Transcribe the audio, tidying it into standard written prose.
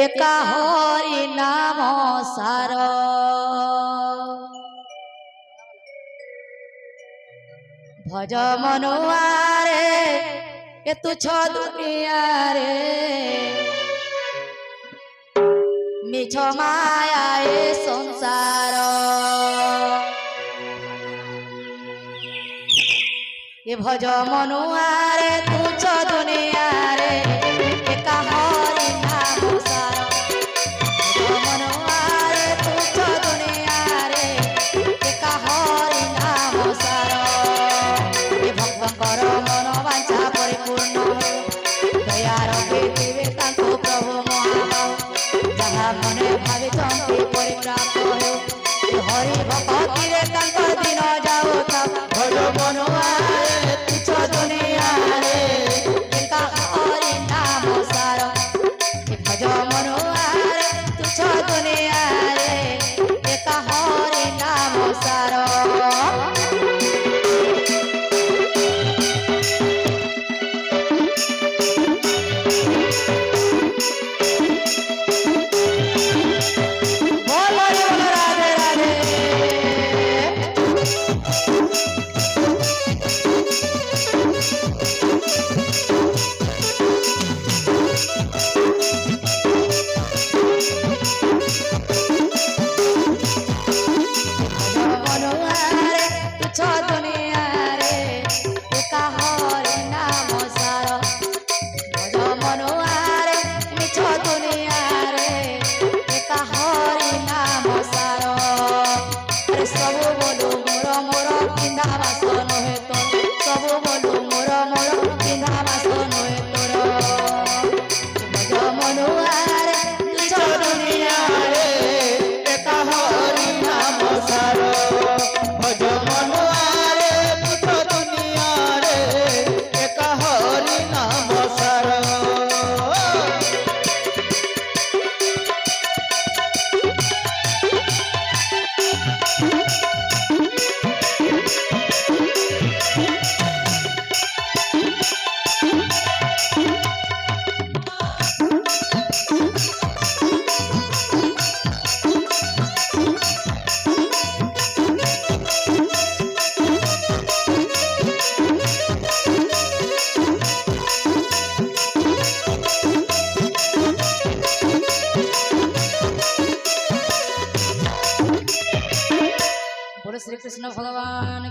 एका हरि नाम सार भज मनुआरे ए तुच्छ दुनिया रे मिछ माया ए संसार ए भज मनुआरे तुच्छ दुनिया रे एका हरि नाम सार भज मनुआरे तुच्छ दुनिया रे एका हरि नाम सार ए भक्तंकर मन वांछा परिपूर्ण दयार देवे तांको प्रभु महाभाव जहाँ मने भावे चंपी परिप्राप्त हो हरि भक्ति रे तांकर दिन जाओ भज मनुआरे तुच्छ दुनिया रे एका हरि नाम सार भज मनुआरे तुच्छ दुनिया रे एका हरि नाम सार श्री कृष्ण भगवान